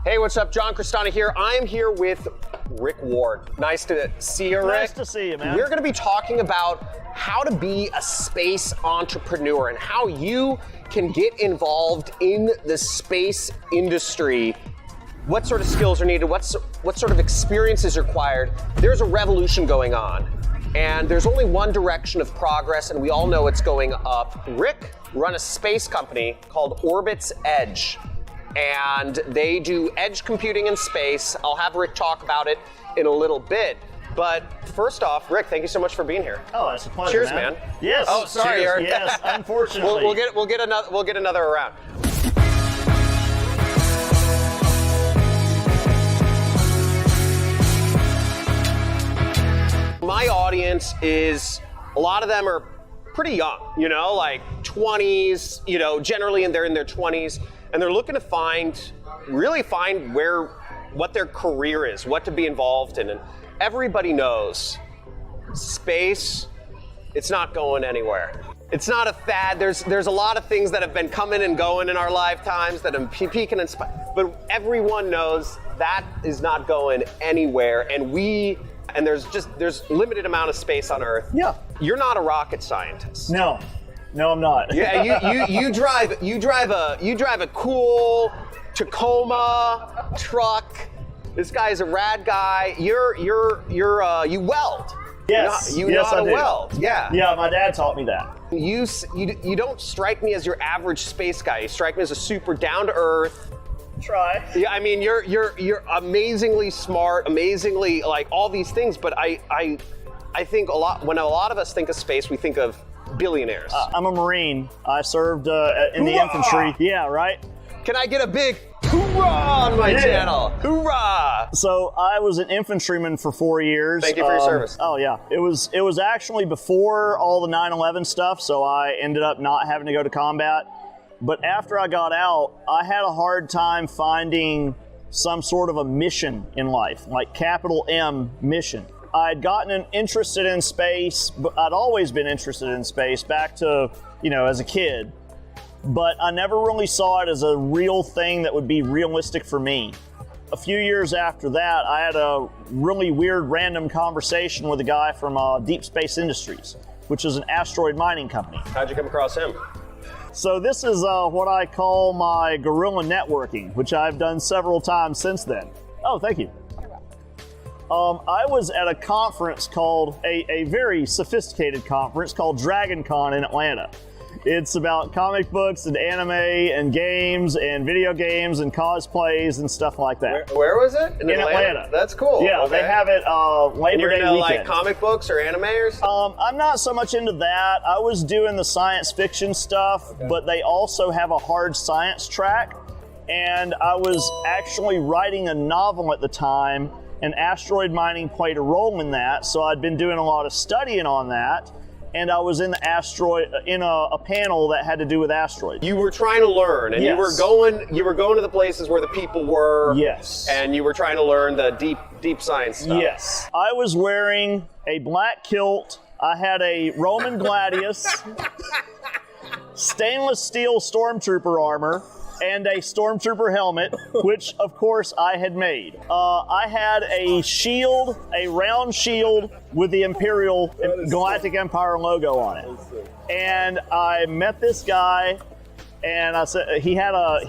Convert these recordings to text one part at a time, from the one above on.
Hey, what's up? John Crestani here. I'm here with Rick Ward. Nice to see you, Rick. Nice to see you, man. We're going to be talking about how to be a space entrepreneur and how you can get involved in the space industry. What sort of skills are needed? What sort of experience is required? There's a revolution going on, and there's only one direction of progress, and we all know it's going up. Rick run a space company called Orbit's Edge, and they do edge computing in space. I'll have Rick talk about it in a little bit. But first off, Rick, thank you so much for being here. Oh, it's a pleasure. Cheers, man. Yes. Oh, sorry, cheers. Eric. Yes, unfortunately. We'll get another around. My audience is, a lot of them are pretty young, like 20s, generally they're in their 20s, and they're looking to really find what their career is, what to be involved in. And everybody knows space, it's not going anywhere. It's not a fad. There's a lot of things that have been coming and going in our lifetimes that have been peaking and but everyone knows that is not going anywhere. And there's limited amount of space on Earth. Yeah. You're not a rocket scientist. No, I'm not. Yeah, you drive a cool Tacoma truck. This guy's a rad guy. You weld. Yes. You know how to weld. Yeah. Yeah, my dad taught me that. You don't strike me as your average space guy. You strike me as a super down to earth. Try. Yeah, I mean you're amazingly smart, amazingly like all these things, but I think when a lot of us think of space, we think of billionaires. I'm a Marine. I served in the infantry. Yeah, right? Can I get a big hoorah on my channel? Hoorah! So I was an infantryman for 4 years. Thank you for your service. Oh yeah, it was actually before all the 9/11 stuff, so I ended up not having to go to combat. But after I got out, I had a hard time finding some sort of a mission in life, like capital M mission. I'd gotten interested in space, but I'd always been interested in space back to, as a kid. But I never really saw it as a real thing that would be realistic for me. A few years after that, I had a really weird random conversation with a guy from Deep Space Industries, which is an asteroid mining company. How'd you come across him? So this is what I call my guerrilla networking, which I've done several times since then. Oh, thank you. I was at a conference called, a very sophisticated conference called Dragon Con in Atlanta. It's about comic books and anime and games and video games and cosplays and stuff like that. Where was it? In Atlanta. That's cool. Yeah, okay. They have it Labor Day weekend. Like comic books or anime or something? I'm not so much into that. I was doing the science fiction stuff, but they also have a hard science track. And I was actually writing a novel at the time, and asteroid mining played a role in that. So I'd been doing a lot of studying on that. And I was in a panel that had to do with asteroids. You were trying to learn, and yes. you were going to the places where the people were. Yes. And you were trying to learn the deep science stuff. Yes. I was wearing a black kilt. I had a Roman gladius, stainless steel stormtrooper armor, and a stormtrooper helmet, which of course I had made. I had a shield, a round shield with the Imperial Galactic Empire logo on it. And I met this guy, and I said he had a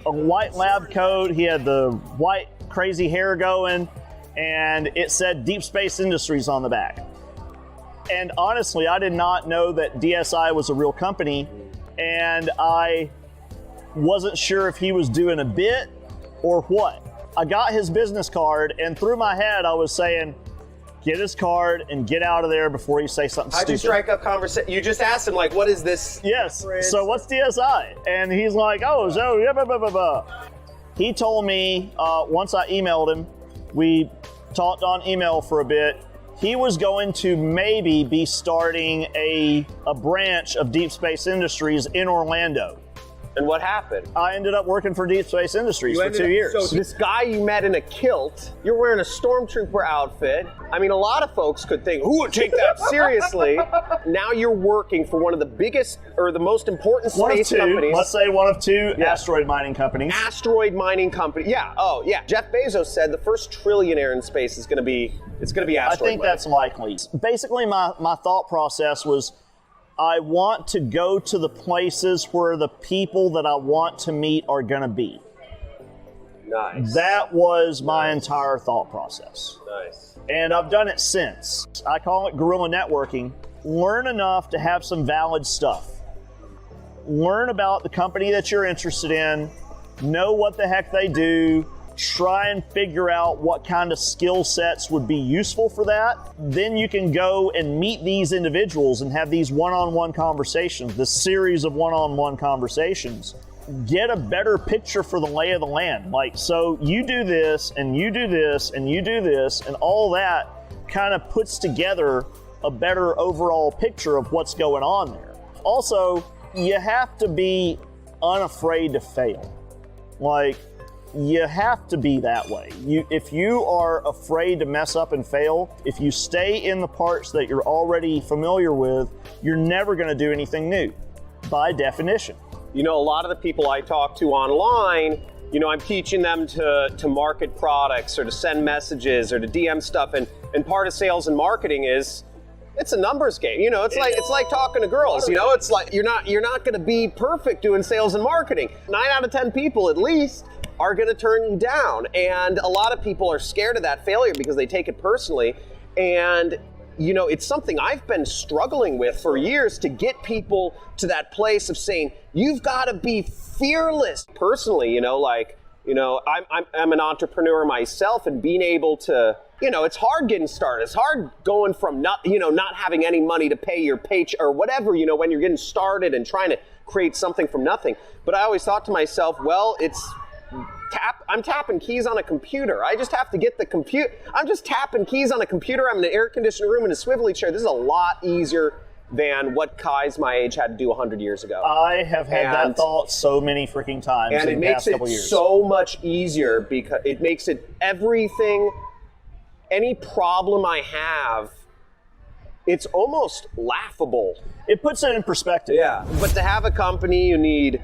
white lab coat, he had the white crazy hair going, and it said Deep Space Industries on the back. And honestly, I did not know that DSI was a real company, and I wasn't sure if he was doing a bit or what. I got his business card, and through my head I was saying, get his card and get out of there before you say something stupid. How'd you strike up conversation? You just asked him, like, what is this? Yes, so what's DSI? And he's like, oh, so yeah, blah, blah, blah, blah. He told me, once I emailed him, we talked on email for a bit, he was going to maybe be starting a branch of Deep Space Industries in Orlando. And what happened? I ended up working for Deep Space Industries for 2 years. So this guy you met in a kilt, you're wearing a stormtrooper outfit. I mean, a lot of folks could think, who would take that seriously? Now you're working for one of the biggest or the most important space companies. Let's say one of two asteroid mining companies. Asteroid mining company. Yeah. Oh, yeah. Jeff Bezos said the first trillionaire in space is going to be asteroid I think mining. that's likely. Basically, my thought process was, I want to go to the places where the people that I want to meet are going to be. Nice. That was my entire thought process. Nice. And I've done it since. I call it guerrilla networking. Learn enough to have some valid stuff. Learn about the company that you're interested in. Know what the heck they do. Try and figure out what kind of skill sets would be useful for that. Then you can go and meet these individuals and have these one-on-one conversations, this series of one-on-one conversations. Get a better picture for the lay of the land. Like, so you do this, and you do this, and you do this, and all that kind of puts together a better overall picture of what's going on there. Also, you have to be unafraid to fail. Like, you have to be that way. If you are afraid to mess up and fail, if you stay in the parts that you're already familiar with, you're never going to do anything new, by definition. You know, a lot of the people I talk to online, you know, I'm teaching them to market products or to send messages or to DM stuff, and part of sales and marketing is it's a numbers game. You know, it's like talking to girls. You know, it's like you're not going to be perfect doing sales and marketing. 9 out of 10 people at least are going to turn you down, and a lot of people are scared of that failure because they take it personally. And you know, it's something I've been struggling with for years, to get people to that place of saying, you've got to be fearless. Personally, you know, like, you know, I'm an entrepreneur myself, and being able to, you know, it's hard getting started. It's hard going from not having any money to pay your paycheck or whatever, you know, when you're getting started and trying to create something from nothing. But I always thought to myself, well, I'm tapping keys on a computer. I just have to get the computer. I'm just tapping keys on a computer. I'm in an air conditioned room in a swivelly chair. This is a lot easier than what guys my age had to do 100 years ago. I have had that thought so many freaking times in the past couple years. And it makes it so much easier because it makes it everything, any problem I have, it's almost laughable. It puts it in perspective. Yeah. But to have a company, you need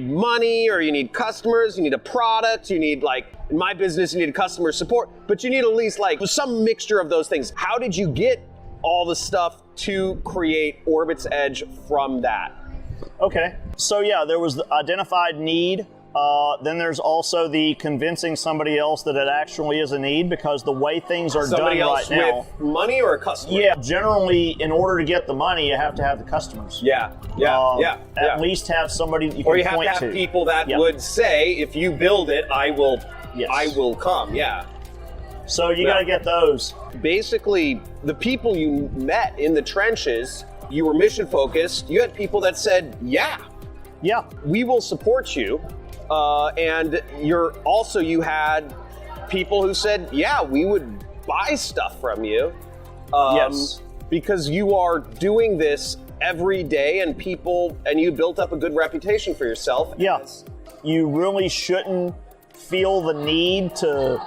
money, or you need customers, you need a product, you need, like, in my business, you need customer support, but you need at least like some mixture of those things. How did you get all the stuff to create Orbit's Edge from that? Okay, so yeah, there was the identified need. Then there's also the convincing somebody else that it actually is a need, because the way things are done right now. Somebody else with money or a customer? Yeah, generally, in order to get the money, you have to have the customers. Yeah. At least have somebody that you can point to. Or you have to have people that would say, if you build it, I will come. Yeah. So you got to get those. Basically, the people you met in the trenches, you were mission focused. You had people that said, yeah, we will support you. And you had people who said, yeah, we would buy stuff from you. Yes. Because you are doing this every day, and you built up a good reputation for yourself. Yeah. You really shouldn't feel the need to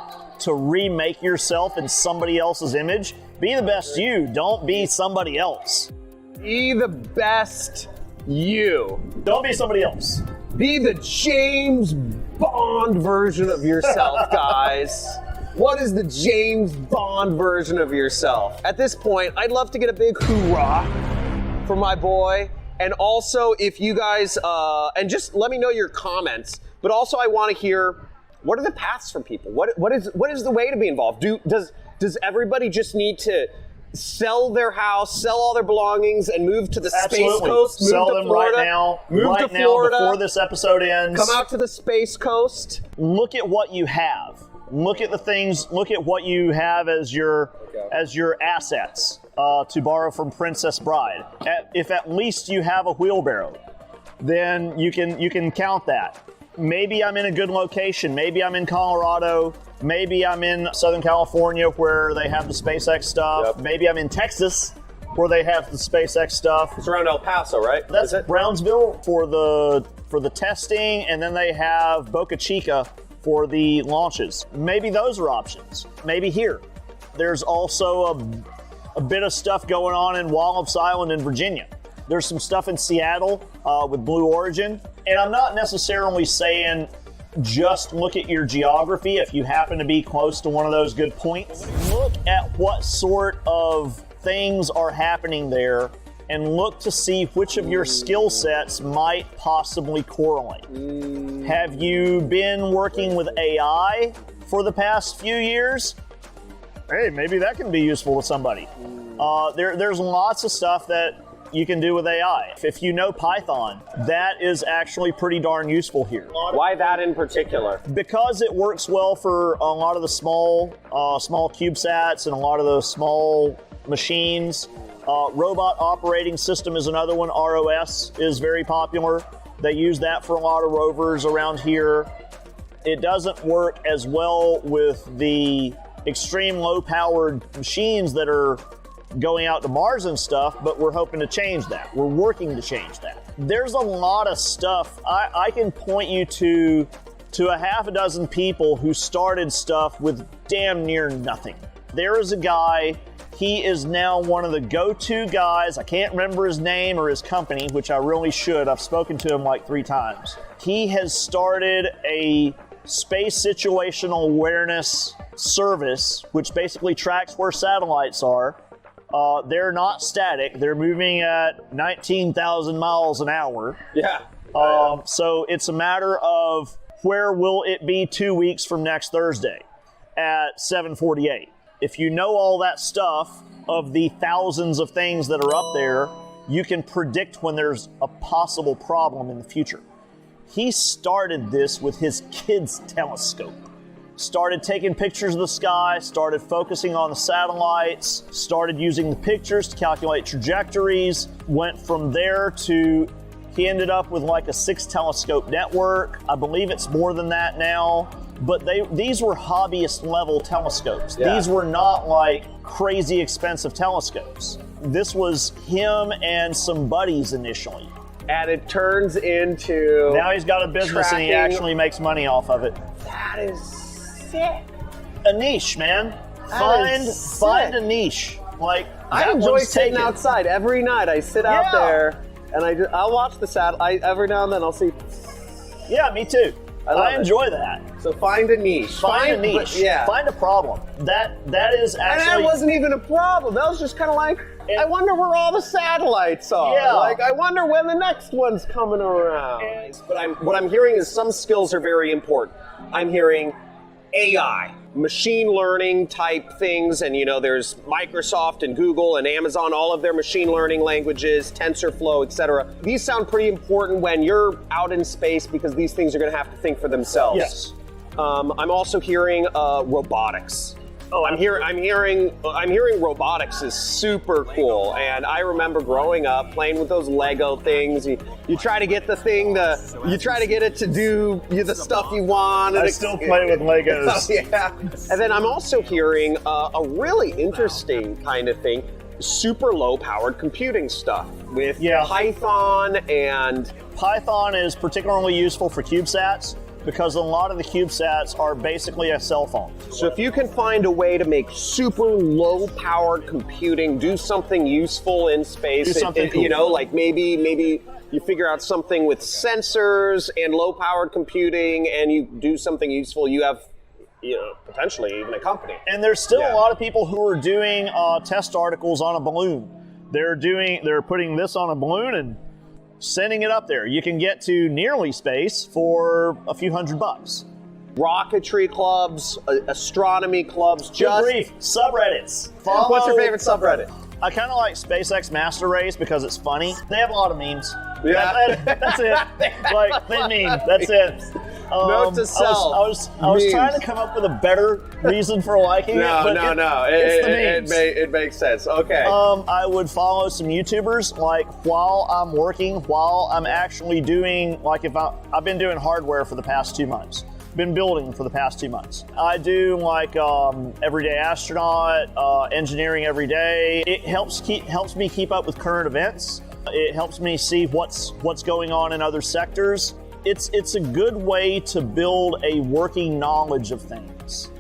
remake yourself in somebody else's image. Be the best you. Don't be somebody else. Be the best you. Don't be somebody else. Be the James Bond version of yourself, guys. What is the James Bond version of yourself? At this point, I'd love to get a big hoorah for my boy. And also, if you guys, and just let me know your comments, but also I want to hear, what are the paths for people? What is the way to be involved? Does everybody just need to sell their house, sell all their belongings, and move to the Space Coast? Sell them Florida, right now. Move to Florida before this episode ends. Come out to the Space Coast. Look at what you have. Look at the things. Look at what you have as your assets. To borrow from Princess Bride. If at least you have a wheelbarrow, then you can count that. Maybe I'm in a good location. Maybe I'm in Colorado. Maybe I'm in Southern California where they have the SpaceX stuff. Yep. Maybe I'm in Texas where they have the SpaceX stuff. It's around El Paso, right? That's Brownsville for the for the testing, and then they have Boca Chica for the launches. Maybe those are options. Maybe here. There's also a bit of stuff going on in Wallops Island in Virginia. There's some stuff in Seattle with Blue Origin. And I'm not necessarily saying just look at your geography if you happen to be close to one of those good points. Look at what sort of things are happening there and look to see which of your skill sets might possibly correlate. Have you been working with AI for the past few years? Hey, maybe that can be useful to somebody. There's lots of stuff that you can do with AI. If you know Python, that is actually pretty darn useful here. Why that in particular? Because it works well for a lot of the small CubeSats and a lot of the small machines. Robot Operating System is another one. ROS is very popular. They use that for a lot of rovers around here. It doesn't work as well with the extreme low-powered machines that are going out to Mars and stuff, but we're hoping to change that. We're working to change that. There's a lot of stuff. I can point you to a half a dozen people who started stuff with damn near nothing. There is a guy, he is now one of the go-to guys. I can't remember his name or his company, which I really should. I've spoken to him like 3 times. He has started a space situational awareness service, which basically tracks where satellites are. They're not static. They're moving at 19,000 miles an hour. Yeah. So it's a matter of where will it be 2 weeks from next Thursday at 7:48. If you know all that stuff of the thousands of things that are up there, you can predict when there's a possible problem in the future. He started this with his kid's telescope. Started taking pictures of the sky, started focusing on the satellites, started using the pictures to calculate trajectories, went from there to, he ended up with like a 6 telescope network. I believe it's more than that now, but these were hobbyist level telescopes. Yeah. These were not like crazy expensive telescopes. This was him and some buddies initially. And it turns into... Now he's got a business and he tracking- actually makes money off of it. That is sick. A niche, man. That is Find sick. a niche. Like I that enjoy one's sitting taken. outside every night. I sit out Yeah. there and I'll watch the satellite. Every now and then I'll see. Yeah, me too. love I it. enjoy that. So find a niche. Find a niche. Yeah. Find a problem. That is And actually. that wasn't even a problem. That was just kind of like, I wonder where all the satellites are. Yeah. Like, I wonder when the next one's coming around. But what I'm hearing is some skills are very important. I'm hearing AI, machine learning type things, and there's Microsoft and Google and Amazon, all of their machine learning languages, TensorFlow, etc. These sound pretty important when you're out in space because these things are going to have to think for themselves. Yes. I'm also hearing robotics. Oh, I'm hearing robotics is super cool, and I remember growing up playing with those Lego things. You try to get the thing you try to get it to do the stuff you want. And I still play with Legos. Yeah, and then I'm also hearing a really interesting kind of thing: super low-powered computing stuff with Python and. Python is particularly useful for CubeSats because a lot of the CubeSats are basically a cell phone. So if you can find a way to make super low-powered computing do something useful in space, Do something cool. like maybe you figure out something with sensors and low-powered computing, and you do something useful, you have, potentially even a company. And there's still a lot of people who are doing test articles on a balloon. They're putting this on a balloon and sending it up there. You can get to nearly space for a few $100. Rocketry clubs, astronomy clubs, Good grief. Subreddits. What's your favorite subreddit? I kind of like SpaceX Master Race because it's funny. They have a lot of memes. Yeah. That's it. Like, they meme. That's it. Note to self. I was trying to come up with a better reason for liking it. But it's the memes. It makes sense. Okay. I would follow some YouTubers, like while I'm working, while I'm actually doing, like I've been doing hardware for the past 2 months. Been building for the past 2 months. I do like Everyday Astronaut, Engineering Every Day. It helps me keep up with current events. It helps me see what's going on in other sectors. it's a good way to build a working knowledge of things.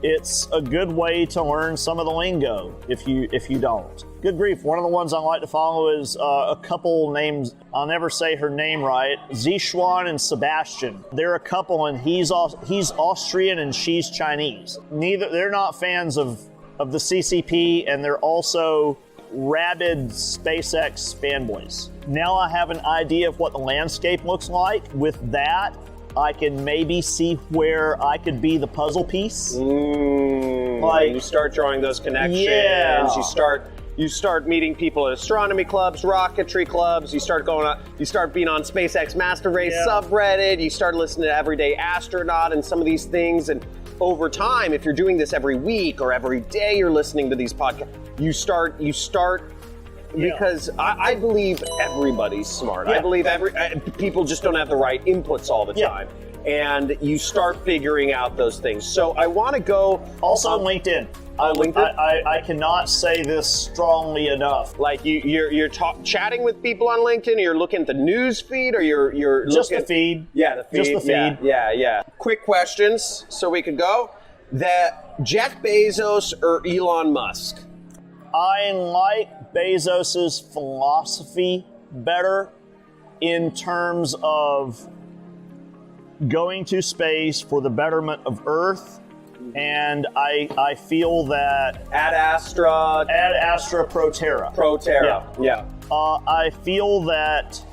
It's a good way to learn some of the lingo if you don't. Good grief, one of the ones I like to follow is a couple names, I'll never say her name right, Zishuan and Sebastian. They're a couple and he's Austrian and she's Chinese. They're not fans of the CCP, and they're also rabid SpaceX fanboys. Now I have an idea of what the landscape looks like. With that, I can maybe see where I could be the puzzle piece. Like you start drawing those connections. Yeah. You start meeting people at astronomy clubs, rocketry clubs. You start being on SpaceX Master Race subreddit. You start listening to Everyday Astronaut and some of these things. And over time, if you're doing this every week or every day, you're listening to these podcasts. You start because I believe everybody's smart. I believe people just don't have the right inputs all the time. And you start figuring out those things. So I want to go also LinkedIn. I cannot say this strongly enough. Like you're chatting with people on LinkedIn. You're looking at the news feed, or you're just looking the feed. Yeah, the feed. Just the feed. Yeah. Quick questions, so we could go. That Jeff Bezos or Elon Musk? I like Bezos's philosophy better in terms of going to space for the betterment of Earth. And I feel that Ad Astra Pro Terra. Yeah. I feel that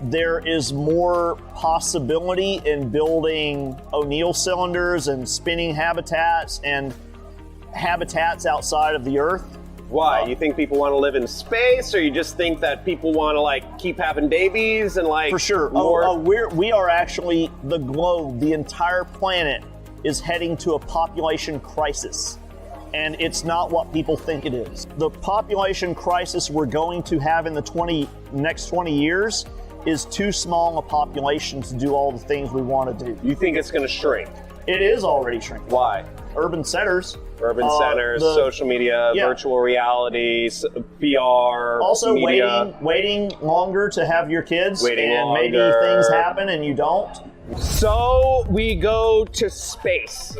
there is more possibility in building O'Neill cylinders and spinning habitats and habitats outside of the Earth. Why? You think people want to live in space, or you just think that people want to like keep having babies and like for sure? We are actually the globe, the entire planet is heading to a population crisis. And it's not what people think it is. The population crisis we're going to have in the next 20 years is too small a population to do all the things we want to do. You think it's going to shrink? It is already shrinking. Why? Urban centers, social media, virtual reality, VR. Also, media. waiting longer to have your kids, Maybe things happen and you don't. So we go to space.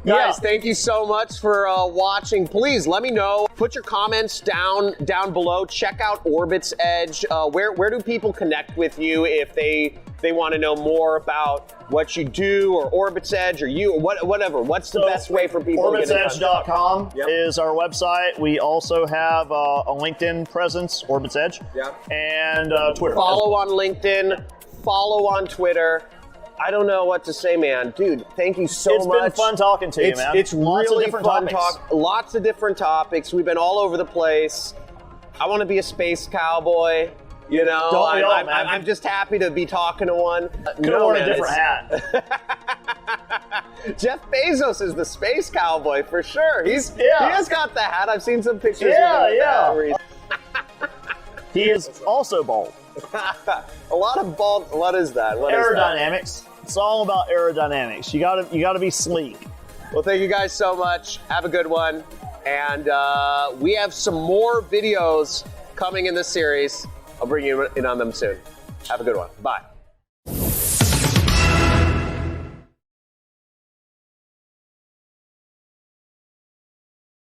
Guys, thank you so much for watching. Please let me know. Put your comments down below. Check out Orbit's Edge. Where do people connect with you if they want to know more about what you do, or Orbit's Edge, or you, or whatever? What's the best way for people to get in touch? OrbitsEdge.com is our website. We also have a LinkedIn presence, Orbit's Edge, and Twitter. Follow on LinkedIn. Follow on Twitter. I don't know what to say, man. Dude, thank you so much. It's been fun talking to you, man. It's lots really of different fun topics. Lots of different topics. We've been all over the place. I want to be a space cowboy. You know, I'm just happy to be talking to one. Could have worn a different hat. Jeff Bezos is the space cowboy for sure. He has got the hat. I've seen some pictures of him. He is also bald. A lot of bald. What is that? Aerodynamics. It's all about aerodynamics. You gotta be sleek. Well, thank you guys so much. Have a good one. And we have some more videos coming in this series. I'll bring you in on them soon. Have a good one. Bye.